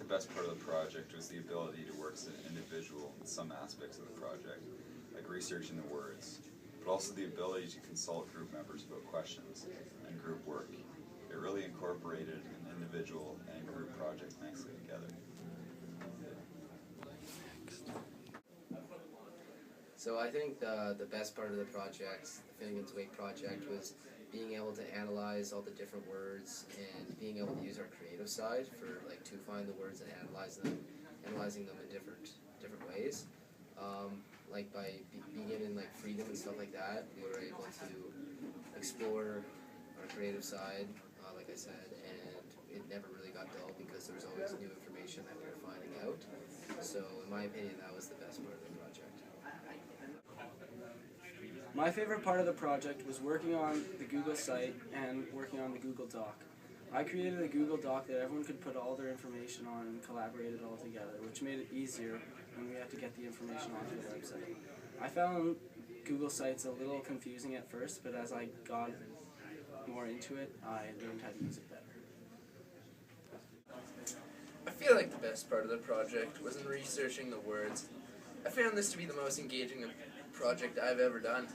the best part of the project was the ability to work as an individual in some aspects of the project, like researching the words, but also the ability to consult group members about questions and group work. It really incorporated an individual and group project nicely together. So I think the best part of the project, the Finnegans project, was being able to analyze all the different words and being able to use our creative side for to find the words and analyzing them in different ways. Like by being in freedom and stuff like that, we were able to explore our creative side, like I said, and it never really got dull because there was always new information that we were finding out. So in my opinion, that was the best part of the project. My favorite part of the project was working on the Google site and working on the Google Doc. I created a Google Doc that everyone could put all their information on and collaborate it all together, which made it easier when we had to get the information onto the website. I found Google Sites a little confusing at first, but as I got more into it, I learned how to use it better. I feel like the best part of the project was in researching the words. I found this to be the most engaging project I've ever done.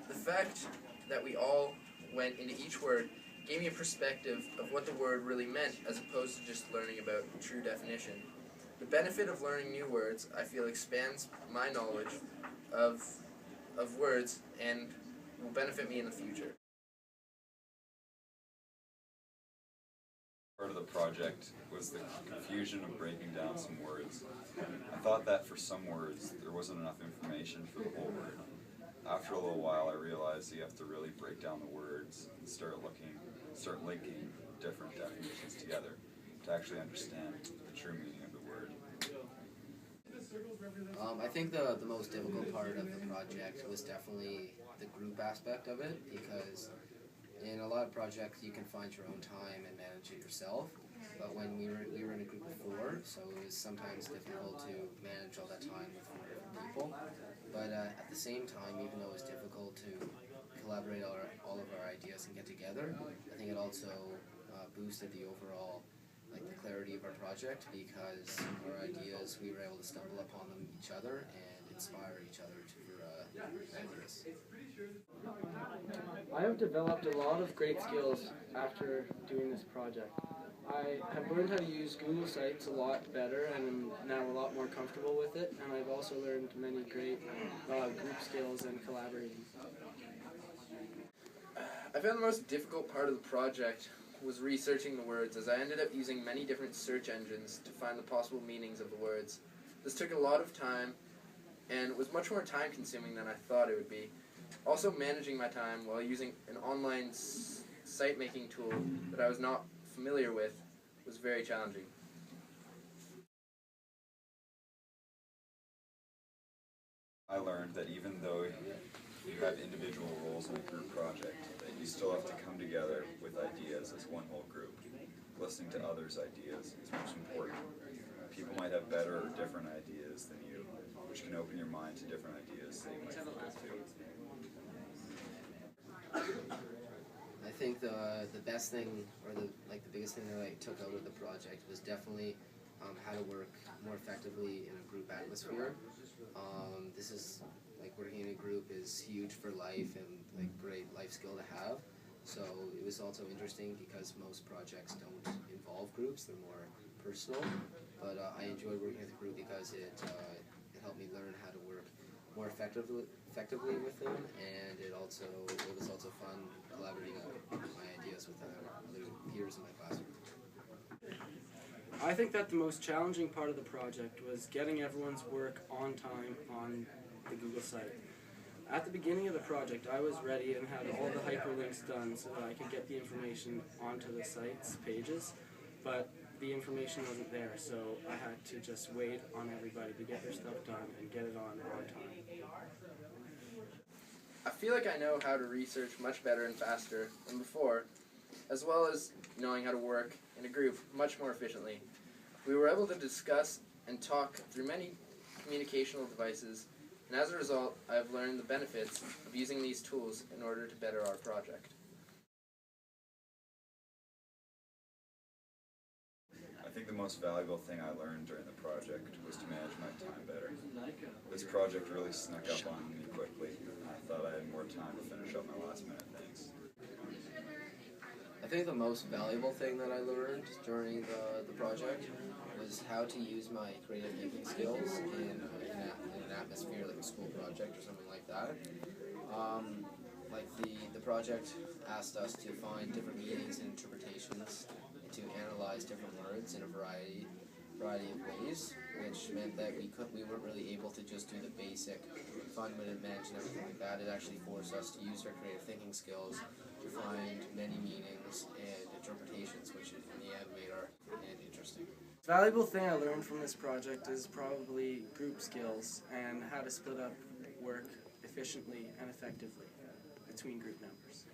The fact that we all went into each word gave me a perspective of what the word really meant as opposed to just learning about true definition. The benefit of learning new words, I feel, expands my knowledge of words and will benefit me in the future. Part of the project was the confusion of breaking down some words. I thought that for some words there wasn't enough information for the whole word. After a little while I realized you have to really break down the words and start linking different definitions together to actually understand the true meaning of the word. I think the most difficult part of the project was definitely the group aspect of it, because in a lot of projects you can find your own time and manage it yourself, but when we were in a group of 4, so it was sometimes difficult to manage all that time with 4 different people. But at the same time, even though it was difficult to collaborate all of our ideas and get together, I think it also boosted the overall the clarity of our project, because our ideas, we were able to stumble upon them each other and inspire each other for ideas. I have developed a lot of great skills after doing this project. I have learned how to use Google Sites a lot better and am now a lot more comfortable with it, and I've also learned many great group skills and collaborating. I found the most difficult part of the project was researching the words, as I ended up using many different search engines to find the possible meanings of the words. This took a lot of time and was much more time consuming than I thought it would be. Also, managing my time while using an online site making tool that I was not familiar with was very challenging. I learned that even though you have individual roles in a group project, that you still have to come together with ideas as one whole group. Listening to others' ideas is most important. People might have better or different ideas than you, which can open your mind to different ideas that you might look into. I think the best thing, or the biggest thing that I took out of the project was definitely how to work more effectively in a group atmosphere. This is working in a group is huge for life and great life skill to have. So it was also interesting because most projects don't involve groups; they're more personal. But I enjoyed working with a group because it helped me learn how to work more effectively with them, and it was also fun collaborating on my ideas with other peers in my classroom. I think that the most challenging part of the project was getting everyone's work on time on the Google site. At the beginning of the project, I was ready and had all the hyperlinks done so that I could get the information onto the site's pages, but the information wasn't there, so I had to just wait on everybody to get their stuff done and get it on time. I feel like I know how to research much better and faster than before, as well as knowing how to work in a group much more efficiently. We were able to discuss and talk through many communicational devices, and as a result, I have learned the benefits of using these tools in order to better our project. I think the most valuable thing I learned during the project was to manage my time better. This project really snuck up on me quickly, and I thought I had more time to finish up my last minute things. I think the most valuable thing that I learned during the project was how to use my creative thinking skills in an atmosphere like a school project or something like that. Like the project asked us to find different meanings and interpretations, and to analyze different words in a variety of ways, which meant that we weren't really able to just do the basic fundamental match and everything like that. It actually forced us to use our creative thinking skills to find many meanings and interpretations, which in the end made our end interesting. The valuable thing I learned from this project is probably group skills and how to split up work efficiently and effectively between group members.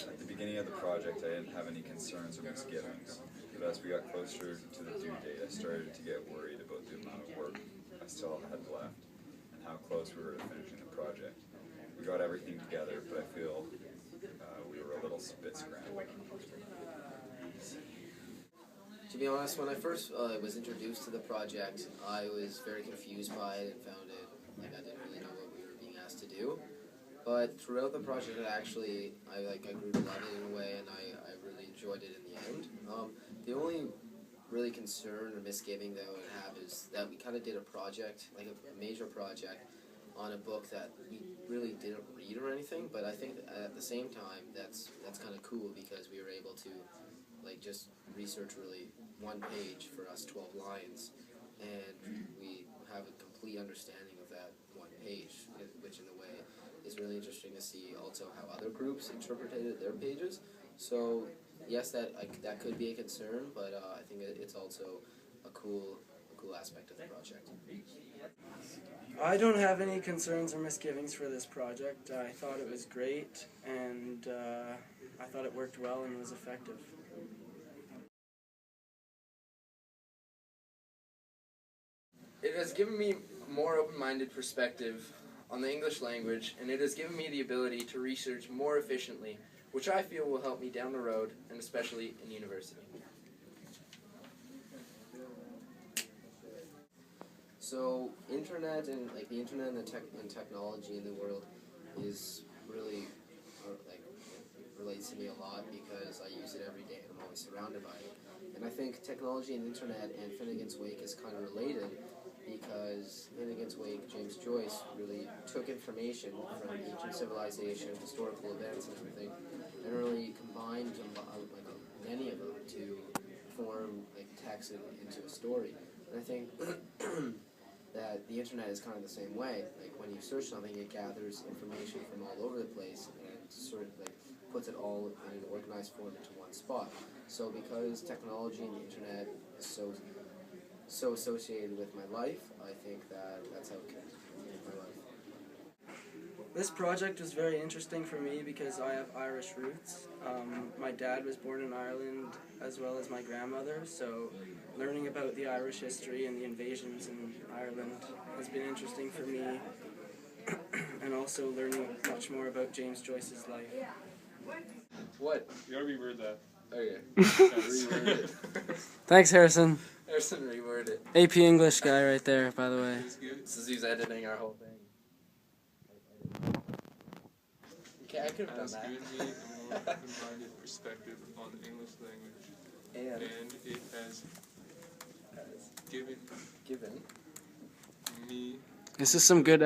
At the beginning of the project, I didn't have any concerns or misgivings, but as we got closer to the due date, I started to get worried about the amount of work I still had left and how close we were to finishing the project. We got everything together, but I feel we were a little bit scrambled. To be honest, when I first was introduced to the project, I was very confused by it and found it like I didn't really know what we were being asked to do. But throughout the project, I grew to love it in a way, and I really enjoyed it in the end. The only really concern or misgiving that I would have is that we kind of did a project, like a major project, on a book that we really didn't read or anything. But I think at the same time, that's kind of cool because we were able to just research really one page for us, 12 lines, and we have a complete understanding of that one page, which in a way is really interesting to see also how other groups interpreted their pages. So yes, that could be a concern, but I think it's also a cool aspect of the project. I don't have any concerns or misgivings for this project. I thought it was great, and I thought it worked well and was effective. It has given me a more open-minded perspective on the English language, and it has given me the ability to research more efficiently, which I feel will help me down the road, and especially in university. So internet and the internet and technology in the world is really relates to me a lot because I use it every day and I'm always surrounded by it. And I think technology and internet and Finnegans Wake is kind of related because Finnegans Wake, James Joyce really took information from ancient civilization, historical events and everything, and really combined many of them to form text into a story. And I think that the internet is kind of the same way. Like when you search something, it gathers information from all over the place and sort of puts it all in an organized form into one spot. So because technology and the internet is so associated with my life, I think that's how it can make my life. This project was very interesting for me because I have Irish roots. My dad was born in Ireland as well as my grandmother, so learning about the Irish history and the invasions in Ireland has been interesting for me, and also learning much more about James Joyce's life. What? You gotta reword that. Okay. Reword it. Thanks, Harrison. Harrison, reword it. AP English guy right there, by the way. It's good. This is who's editing our whole thing. Okay, I could have done Has that. given me a more open-minded perspective on the English language, and it has given Given. me This is some good